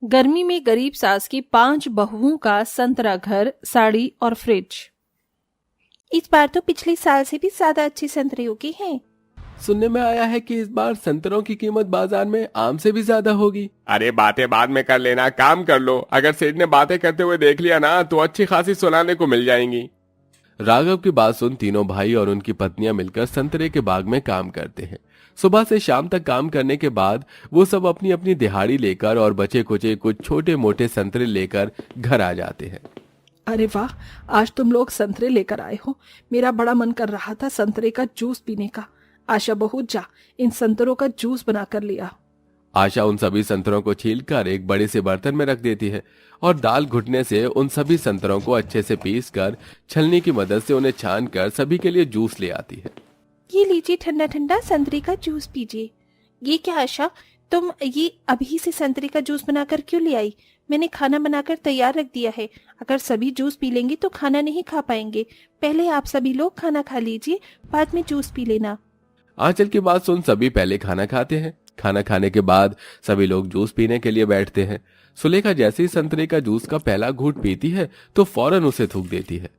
गर्मी में गरीब सास की 5 बहुओं का संतरा घर, साड़ी और फ्रिज। इस बार तो पिछले साल से भी ज्यादा अच्छे संतरे उगे हैं। सुनने में आया है कि इस बार संतरों की कीमत बाजार में आम से भी ज्यादा होगी। अरे बातें बाद में कर लेना, काम कर लो। अगर सेठ ने बातें करते हुए देख लिया ना तो अच्छी खासी सुनाने को मिल जाएंगी। राघव की बात सुन तीनों भाई और उनकी पत्नियां मिलकर संतरे के बाग में काम करते हैं। सुबह से शाम तक काम करने के बाद वो सब अपनी अपनी दिहाड़ी लेकर और बचे कुचे कुछ छोटे मोटे संतरे लेकर घर आ जाते हैं। अरे वाह, आज तुम लोग संतरे लेकर आए हो। मेरा बड़ा मन कर रहा था संतरे का जूस पीने का। आशा बहू, जा इन संतरों का जूस बनाकर लिया। आशा उन सभी संतरों को छीलकर एक बड़े से बर्तन में रख देती है और दाल घुटने से उन सभी संतरों को अच्छे से पीसकर छलनी की मदद से उन्हें छानकर सभी के लिए जूस ले आती है। ये लीजिए ठंडा ठंडा संतरे का जूस पीजिए। ये क्या आशा, तुम ये अभी से संतरे का जूस बनाकर क्यों ले आई? मैंने खाना बनाकर तैयार रख दिया है। अगर सभी जूस पी लेंगे तो खाना नहीं खा पाएंगे। पहले आप सभी लोग खाना खा लीजिए, बाद में जूस पी लेना। आंचल की बात सुन सभी पहले खाना खाते हैं। खाना खाने के बाद सभी लोग जूस पीने के लिए बैठते हैं। सुलेखा जैसे ही संतरे का जूस का पहला घूंट पीती है तो फौरन उसे थूक देती है।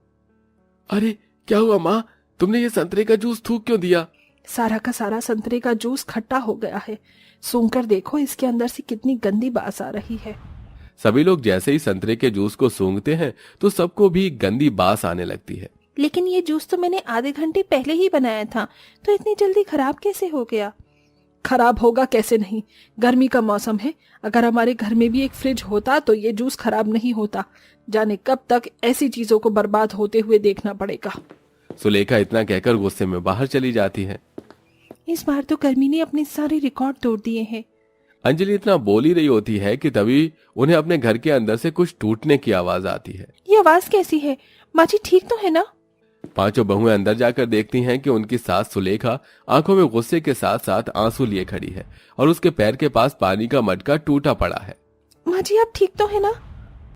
अरे क्या हुआ माँ, तुमने ये संतरे का जूस थूक क्यों दिया? सारा का सारा संतरे का जूस खट्टा हो गया है। सूंघकर देखो, इसके अंदर से कितनी गंदी बास आ रही है। सभी लोग जैसे ही संतरे के जूस को सूंघते हैं तो सबको भी गंदी बास आने लगती है। लेकिन ये जूस तो मैंने आधे घंटे पहले ही बनाया था, तो इतनी जल्दी खराब कैसे हो गया? खराब होगा कैसे नहीं, गर्मी का मौसम है। अगर हमारे घर में भी एक फ्रिज होता तो ये जूस खराब नहीं होता। जाने कब तक ऐसी चीजों को बर्बाद होते हुए देखना पड़ेगा। सुलेखा इतना कहकर गुस्से में बाहर चली जाती है। इस बार तो गर्मी ने अपने सारे रिकॉर्ड तोड़ दिए हैं। अंजलि इतना बोल ही रही होती है कि तभी उन्हें अपने घर के अंदर से कुछ टूटने की आवाज आती है। ये आवाज कैसी है? माँ जी ठीक तो है ना? पांचों बहुएं अंदर जाकर देखती हैं कि उनकी सास सुलेखा आंखों में गुस्से के साथ साथ आंसू लिए खड़ी है और उसके पैर के पास पानी का मटका टूटा पड़ा है। माँ जी आप ठीक तो है ना?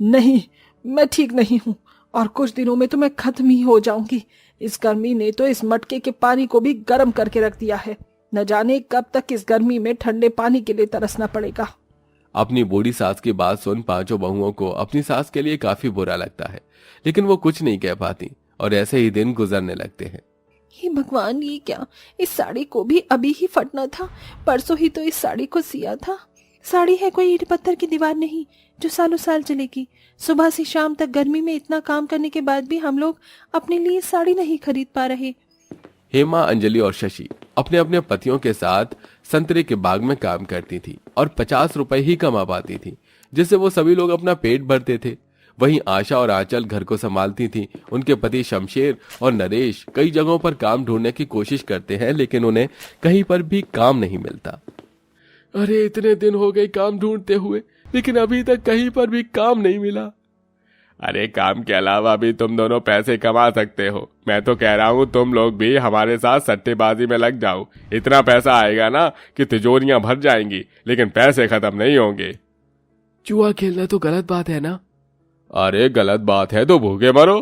नहीं, मैं ठीक नहीं हूँ और कुछ दिनों में तो मैं खत्म ही हो जाऊंगी। इस गर्मी ने तो इस मटके के पानी को भी गर्म करके रख दिया है। न जाने कब तक इस गर्मी में ठंडे पानी के लिए तरसना पड़ेगा। अपनी बूढ़ी सास की बात सुन पांचों बहुओं को अपनी सास के लिए काफी बुरा लगता है, लेकिन वो कुछ नहीं कह पाती और ऐसे ही दिन गुजरने लगते हैं। हे भगवान, ये क्या? इस साड़ी को भी अभी ही फटना था। परसों ही तो इस साड़ी को सिया था। साड़ी है कोई ईंट पत्थर की दीवार नहीं जो सालों साल चलेगी। सुबह से शाम तक गर्मी में इतना काम करने के बाद भी हम लोग अपने लिए साड़ी नहीं खरीद पा रहे। हेमा, अंजलि और शशि अपने अपने पतियों के साथ संतरे के बाग में काम करती थी और 50 रुपए ही कमा पाती थी, जिससे वो सभी लोग अपना पेट भरते थे। वहीं आशा और आंचल घर को संभालती थी। उनके पति शमशेर और नरेश कई जगहों पर काम ढूंढने की कोशिश करते हैं, लेकिन उन्हें कहीं पर भी काम नहीं मिलता। अरे इतने दिन हो गए काम ढूंढते हुए, लेकिन अभी तक कहीं पर भी काम नहीं मिला। अरे काम के अलावा भी तुम दोनों पैसे कमा सकते हो। मैं तो कह रहा हूँ तुम लोग भी हमारे साथ सट्टेबाजी में लग जाओ। इतना पैसा आएगा ना कि तिजोरियां भर जाएंगी, लेकिन पैसे खत्म नहीं होंगे। जुआ खेलना तो गलत बात है ना? अरे गलत बात है तो भूखे मरो।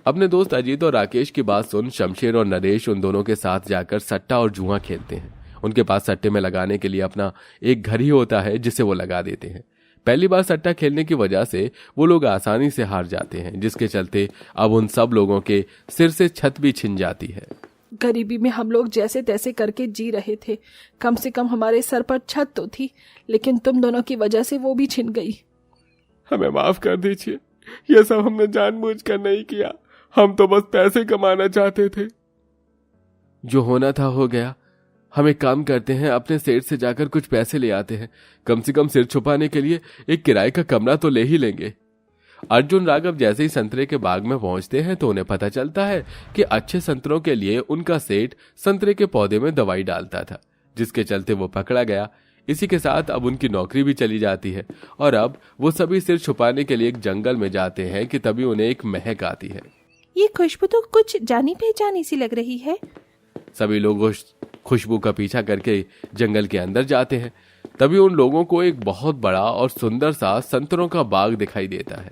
अपने दोस्त अजीत और राकेश की बात सुन शमशेर और नरेश उन दोनों के साथ जाकर सट्टा और जुआ खेलते हैं। उनके पास सट्टे में लगाने के लिए अपना एक घर ही होता है जिसे वो लगा देते हैं। पहली बार सट्टा खेलने की वजह से वो लोग आसानी से हार जाते हैं, जिसके चलते अब उन सब लोगों के सिर से छत भी छिन जाती है। गरीबी में हम लोग जैसे तैसे करके जी रहे थे। कम से कम हमारे सर पर छत तो थी, लेकिन तुम दोनों की वजह से वो भी छिन गई। हमें माफ कर दीजिए, ये सब हमने जानबूझकर नहीं किया। हम तो बस पैसे कमाना चाहते थे। जो होना था हो गया। हम एक काम करते हैं, अपने सेठ से जाकर कुछ पैसे ले आते हैं। कम से कम सिर छुपाने के लिए एक किराए का कमरा तो ले ही लेंगे। अर्जुन राघव जैसे ही संतरे के बाग में पहुंचते हैं तो उन्हें पता चलता है कि अच्छे संतरों के लिए उनका सेठ संतरे के पौधे में दवाई डालता था, जिसके चलते वो पकड़ा गया। इसी के साथ अब उनकी नौकरी भी चली जाती है और अब वो सभी सिर छुपाने के लिए एक जंगल में जाते हैं कि तभी उन्हें एक महक आती है। ये खुशबू तो कुछ जानी पहचानी सी लग रही है। सभी लोग उस खुशबू का पीछा करके जंगल के अंदर जाते हैं। तभी उन लोगों को एक बहुत बड़ा और सुंदर सा संतरों का बाग दिखाई देता है,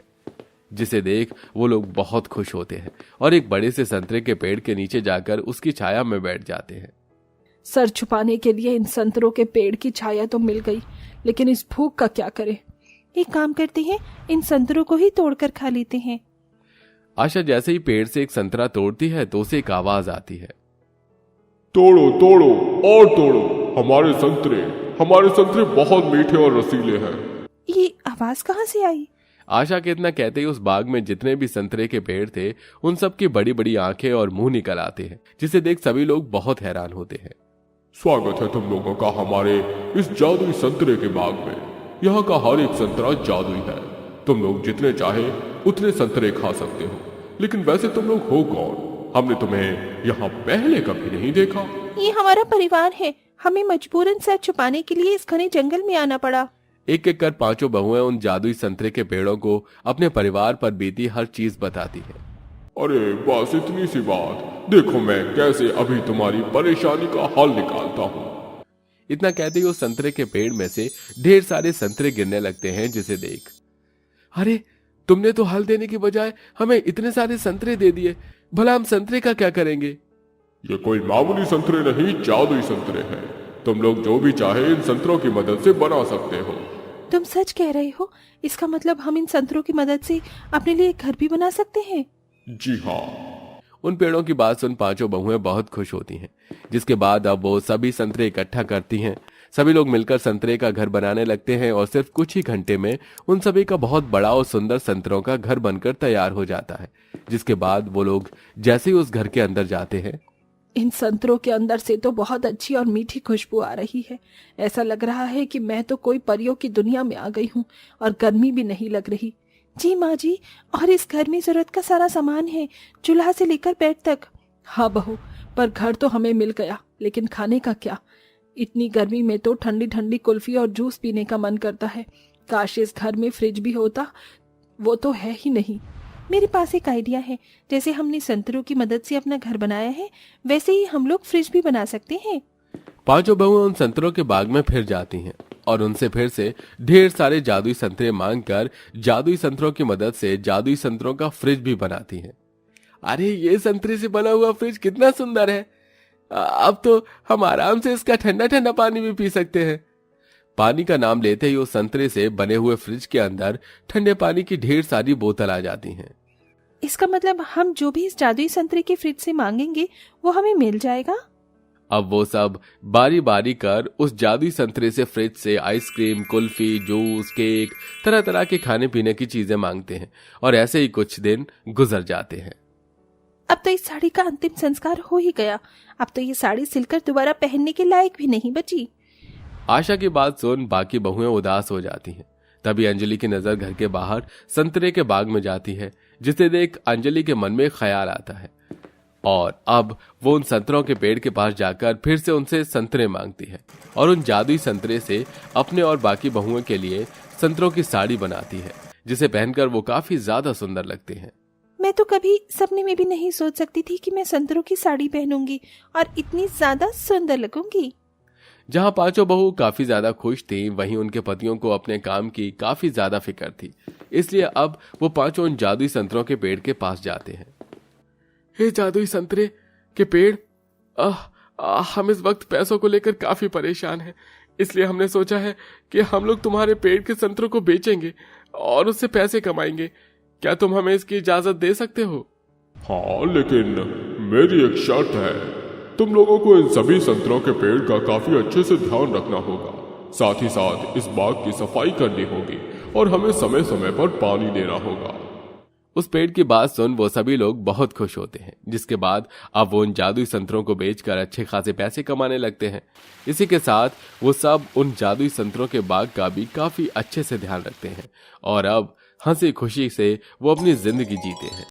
जिसे देख वो लोग बहुत खुश होते हैं और एक बड़े से संतरे के पेड़ के नीचे जाकर उसकी छाया में बैठ जाते हैं। सर छुपाने के लिए इन संतरों के पेड़ की छाया तो मिल गई, लेकिन इस भूख का क्या करें? एक काम करते हैं, इन संतरों को ही तोड़कर खा लेते हैं। आशा जैसे ही पेड़ से एक संतरा तोड़ती है तो उसे एक आवाज आती है। तोड़ो तोड़ो और तोड़ो, हमारे संतरे बहुत मीठे और रसीले हैं। ये आवाज कहाँ से आई? आशा के इतना कहते ही उस बाग में जितने भी संतरे के पेड़ थे उन सब की बड़ी बड़ी आंखें और मुंह निकल आते हैं, जिसे देख सभी लोग बहुत हैरान होते हैं। स्वागत है तुम लोगों का हमारे इस जादुई संतरे के बाग में। यहाँ का हर एक संतरा जादुई है। तुम लोग जितने चाहे उतने संतरे खा सकते हो। लेकिन वैसे तुम लोग हो कौन? हमने तुम्हें यहाँ पहले कभी नहीं देखा। ये हमारा परिवार है, हमें मजबूरन सर छुपाने के लिए इस घने जंगल में आना पड़ा। एक एक कर पांचों बहुएं उन जादुई संतरे के पेड़ों को अपने परिवार पर बीती हर चीज बताती है। अरे बस इतनी सी बात, देखो मैं कैसे अभी तुम्हारी परेशानी का हल निकालता हूँ। इतना कहते ही उस संतरे के पेड़ में से ढेर सारे संतरे गिरने लगते हैं, जिसे देख अरे तुमने तो हल देने की बजाय हमें इतने सारे संतरे दे दिए, भला हम संतरे का क्या करेंगे? ये कोई मामूली संतरे नहीं, जादुई संतरे हैं। तुम लोग जो भी चाहे इन संतरों की मदद से बना सकते हो। तुम सच कह रहे हो? इसका मतलब हम इन संतरों की मदद से अपने लिए घर भी बना सकते हैं? जी हाँ। उन पेड़ों की बात सुन पांचों बहुएं बहुत खुश होती हैं, जिसके बाद अब वो सभी संतरे इकट्ठा करती हैं। सभी लोग मिलकर संतरे का घर बनाने लगते हैं और सिर्फ कुछ ही घंटे में उन सभी का बहुत बड़ा और सुंदर संतरों का घर बनकर तैयार हो जाता है। जिसके बाद वो लोग जैसे ही उस घर के अंदर जाते हैं, इन संतरों के अंदर से तो बहुत अच्छी और मीठी खुशबू आ रही है। ऐसा लग रहा है कि मैं तो कोई परियों की दुनिया में आ गई हूँ और गर्मी भी नहीं लग रही। जी माँ जी, और इस घर में जरूरत का सारा सामान है, चूल्हा से लेकर बेड तक। हाँ बहू, पर घर तो हमें मिल गया, लेकिन खाने का क्या? इतनी गर्मी में तो ठंडी ठंडी कुल्फी और जूस पीने का मन करता है। काश इस घर में फ्रिज भी होता, वो तो है ही नहीं। मेरे पास एक आइडिया है, जैसे हमने संतरों की मदद से अपना घर बनाया है, वैसे ही हम लोग फ्रिज भी बना सकते हैं। पांचों बहुएं उन संतरों के बाग में फिर जाती हैं और उनसे फिर से ढेर सारे जादुई संतरे मांगकर जादुई संतरों की मदद से जादुई संतरों का फ्रिज भी बनाती हैं। अरे ये संतरे से बना हुआ फ्रिज कितना सुंदर है, अब तो हम आराम से इसका ठंडा ठंडा पानी भी पी सकते हैं। पानी का नाम लेते ही उस संतरे से बने हुए फ्रिज के अंदर ठंडे पानी की ढेर सारी बोतल आ जाती हैं। इसका मतलब हम जो भी इस जादुई संतरे के फ्रिज से मांगेंगे वो हमें मिल जाएगा। अब वो सब बारी बारी कर उस जादुई संतरे से फ्रिज से आइसक्रीम, कुल्फी, जूस, केक, तरह तरह के खाने पीने की चीजें मांगते हैं और ऐसे ही कुछ दिन गुजर जाते हैं। अब तो इस साड़ी का अंतिम संस्कार हो ही गया। अब तो ये साड़ी सिलकर दोबारा पहनने के लायक भी नहीं बची। आशा की बात सुन बाकी बहुएं उदास हो जाती हैं। तभी अंजलि की नजर घर के बाहर संतरे के बाग में जाती है, जिसे देख अंजलि के मन में एक ख्याल आता है और अब वो उन संतरों के पेड़ के पास जाकर फिर से उनसे संतरे मांगती है और उन जादुई संतरे से अपने और बाकी बहुओं के लिए संतरों की साड़ी बनाती है, जिसे पहनकर वो काफी ज्यादा सुंदर लगते हैं। मैं तो कभी सपने में भी नहीं सोच सकती थी कि मैं संतरों की साड़ी पहनूंगी और इतनी ज्यादा सुंदर लगूंगी। जहां पांचों बहू काफी ज्यादा खुश थीं, वहीं उनके पतियों को अपने काम की काफी ज्यादा फिक्र थी। इसलिए अब वो पांचों उन जादुई संतरों के पेड़ के पास जाते हैं। हे जादुई संतरे के पेड़, हम इस वक्त पैसों को लेकर काफी परेशान हैं, इसलिए हमने सोचा है कि हम लोग तुम्हारे पेड़ के संतरों को बेचेंगे और उससे पैसे कमाएंगे। क्या तुम हमें इसकी इजाजत दे सकते हो? हाँ, लेकिन मेरी एक शर्त है। तुम लोगों को इन सभी संतरों के पेड़ का काफी अच्छे से ध्यान रखना होगा। साथ ही साथ इस बाग की सफाई करनी होगी और हमें समय समय पर पानी देना होगा। उस पेड़ की बात सुन वो सभी लोग बहुत खुश होते हैं, जिसके बाद अब वो उन जादुई संतरों को बेचकर अच्छे खासे पैसे कमाने लगते हैं। इसी के साथ वो सब उन जादुई संतरों के बाग का भी काफी अच्छे से ध्यान रखते हैं और अब हंसी खुशी से वो अपनी जिंदगी जीते हैं।